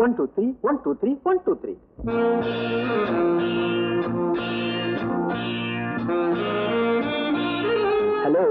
1 2 3 1 2 3 1 2 3. Hello.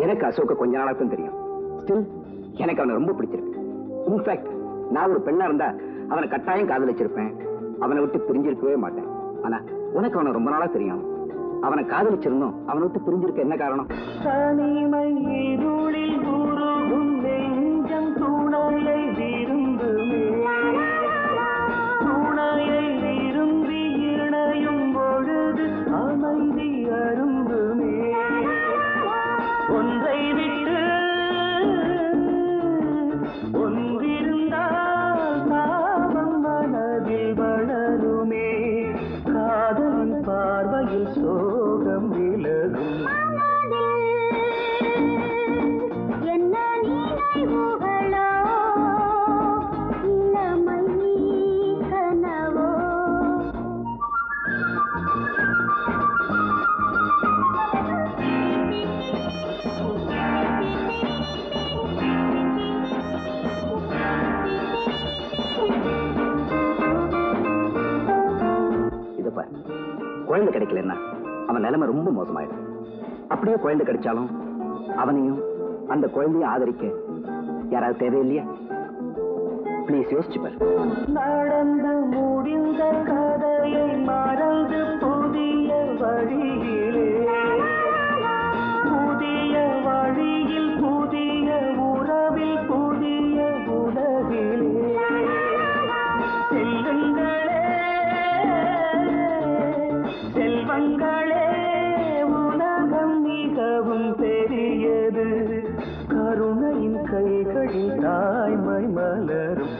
எனக்கு அசோக கொஞ்ச நாளாத்தான் தெரியும். ஸ்டில் எனக்கு அவனை ரொம்ப பிடிச்சிருக்கு. இன்ஃபேக்ட் நான் ஒரு பெண்ணா இருந்தா அவனை கட்டாயம் காதலிச்சிருப்பேன். அவனை விட்டு பிரிஞ்சிருக்கவே மாட்டேன். ஆனா உனக்கு அவனை ரொம்ப நாளா தெரியும். அவனை காதலிச்சிருந்தோம். அவனை விட்டு பிரிஞ்சிருக்க என்ன காரணம்? தனிமை இருளில் உருகும் நெஞ்சம் துணையை விரும்புமே. துணையை விரும்பி இணையும் பொழுது அமைதி அரும்புமே. ஒன்றை விட்டு ஒன்றிருந்தால் தாபம் மனதில் வளருமே. காதலின் பார்வையில் சோகம் விலகும். என்ன நினைவுகளோ இளமை கனவோ. குழந்தை கிடைக்கலன்னா அவன் நிலைமை ரொம்ப மோசமாயிடும். அப்படியே குழந்தை கிடைச்சாலும் அவனையும் அந்த குழந்தையும் ஆதரிக்க யாராவது தேவையில்லையா? பிளீஸ் யோசிச்சு பாரு. நடந்து முடிந்த கதையை மறந்து புதிய வழியிலே, புதிய வழியில் புதிய உறவில் புதிய உலகிலே செல்வங்களே உலகம் மிகவும் பெரியது. கருணையின் கைகளில் தாய்மை மலரும்.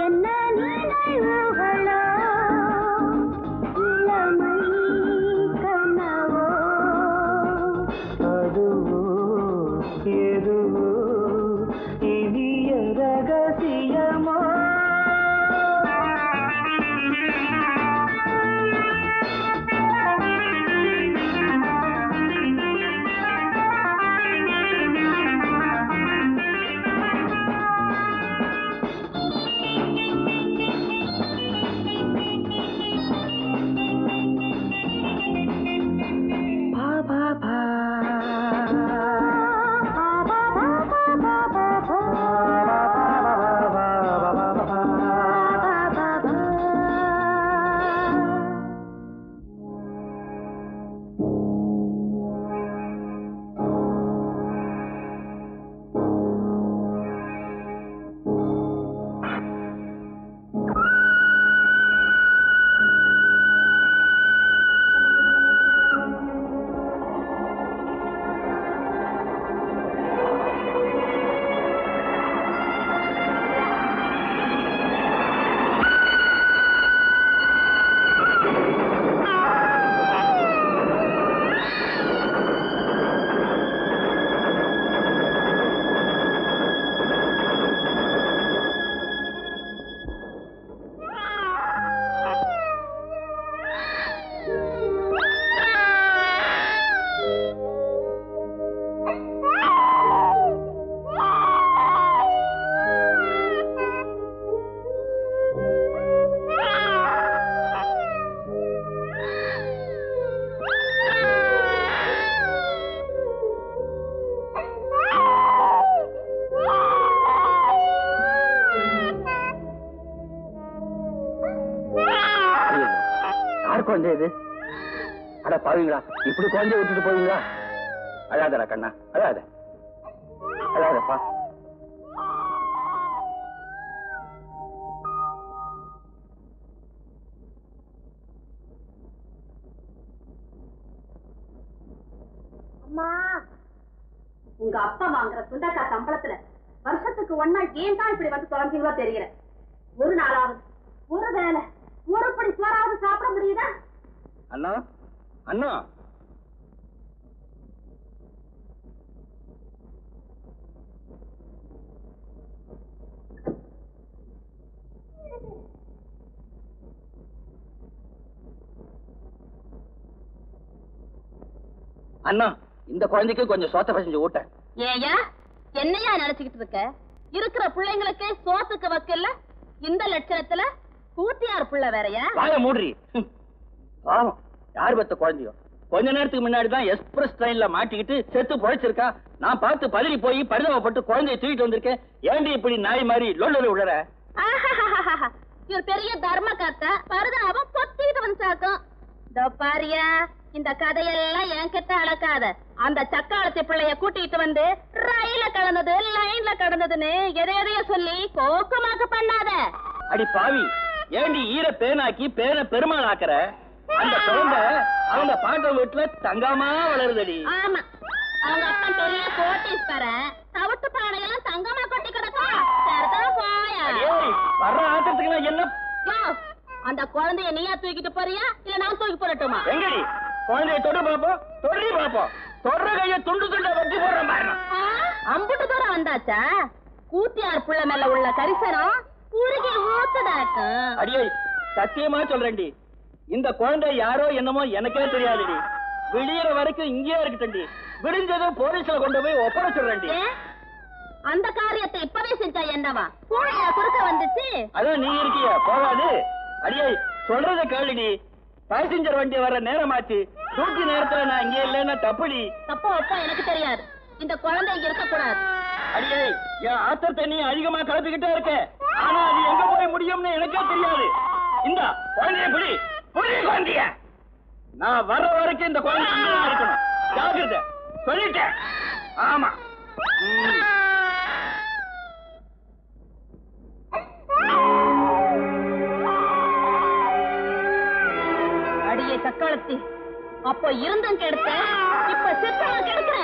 என்ன நினைவுகளோ இளமை கனவோ. அதுவோ எதுவோ இனிய ரகசியமோ. குழந்தை இது? அட பாவீங்களா, இப்படி குழந்தைய விட்டுட்டு போவீங்களா? அழாதடா கண்ணா, அழாத, அழாதப்பா. அம்மா, உங்க அப்பா வாங்குற சுண்டக்காய் சம்பளத்துல வருஷத்துக்கு ஒன்னா ஏன் தான் இப்படி வந்து தொலைஞ்சீங்களோ தெரியல. ஒரு நாளாவது ஒரு வேலை ஒரு படி சோறாவது சாப்பிட முடியுதா? அண்ணா, அண்ணா, அண்ணா, இந்த குழந்தைக்கு கொஞ்சம் சோத்த பசஞ்சு ஊட்ட. ஏயா என்னையா நினைச்சுக்கிட்டு இருக்க? இருக்கிற பிள்ளைங்களுக்கே சோத்துக்கு வைக்கல, இந்த லட்சணத்துல கூத்தியார் பிள்ளை வேறையா? வாய மூடுறி. பாவம், யார் பெத்த குழந்தையோ கொஞ்ச நேரத்துக்கு முன்னாடிதான் எக்ஸ்பிரஸ் ட்ரெயின்ல மாட்டிக்கிட்டு செத்து பொழைச்சிருக்கா. நான் பார்த்து பதறி போய் பரிதாபப்பட்டு குழந்தைய தூக்கிட்டு வந்திருக்கேன். ஏண்டி இப்படி நாய் மாதிரி லொல்லு விழற? இவர் பெரிய தர்ம கர்த்தா, பரிதாபம் பொத்திட்டு வந்துச்சாக்கும். இதோ பாரியா, இந்த கதையெல்லாம் என்கிட்ட அளக்காத. அந்த சக்காலத்தி பிள்ளைய கூட்டிட்டு வந்து ரயில கடந்தது லைன்ல கடந்ததுன்னு எதையதைய சொல்லி கோக்கமாக்க பண்ணாத. அடி பாவி, ஏண்டி ஈர பேனாக்கி பேன பெருமாள் ஆக்குற? அந்த குழந்தை அவங்க பாட்ட வீட்டுல தங்கமா வளருதடி. ஆமா, அவங்க அப்பா பெரிய கோட்டீஸ்வரன், தவிட்டு பானையெல்லாம் தங்கமா கொட்டி கிடக்கும். சரிதான் போயா. வர்ற ஆத்திரத்துக்கு என்ன? அந்த குழந்தைய நீயா தூக்கிட்டு போறியா இல்ல நான் தூக்கி போடட்டுமா? எங்கடி குழந்தைய தொடு பாப்போம், தொடரி பாப்போம். தொடர கைய துண்டு துண்டா வச்சு போடுற மாதிரி. அம்புட்டு தூரம் வந்தாச்சா? கூத்தியார் புள்ள மேல உள்ள கரிசனம் உருகி ஊத்துதாக்கும். அடியே, சத்தியமா சொல்றேன்டி, இந்த குழந்தை யாரோ என்னமோ எனக்கே தெரியாதுடி. விடியற வரைக்கும் இங்கேயே இருக்கட்டும்டி. விடிஞ்சதும் போலீஸ்ல கொண்டு போய் ஒப்படைச்சிடுறேன்டி. அந்த காரியத்தை இப்பவே செஞ்சா என்னவா? பூனையா குறுக்க வந்துச்சு? அதான் நீ இருக்கியா, போகாது. அடியே, சொல்றத கேளுடி. பாசஞ்சர் வண்டி வர்ற நேரமாச்சு. டியூட்டி நேரத்துல நான் இங்கே இல்லைன்னா தப்புடி. தப்போ அப்பா எனக்கு தெரியாது. இந்த குழந்தை இங்க இருக்க கூடாது. அடியே, என் ஆத்திரத்தை நீ அதிகமா கலப்பிக்கிட்டே இருக்க. ஆனா அது எங்க போய் முடியும்னு எனக்கே தெரியாது. இந்த குழந்தைய புடி, புடி குழந்தைய. நான் வர்ற வரைக்கும் இந்த குழந்தை இங்கதான் இருக்கணும். ஜாகிரதை, சொல்லிட்டேன். ஆமா. அடியே சக்காலத்தி, அப்ப இருந்தும் கெடுத்த, இப்ப சித்தம் கெடுக்கிற.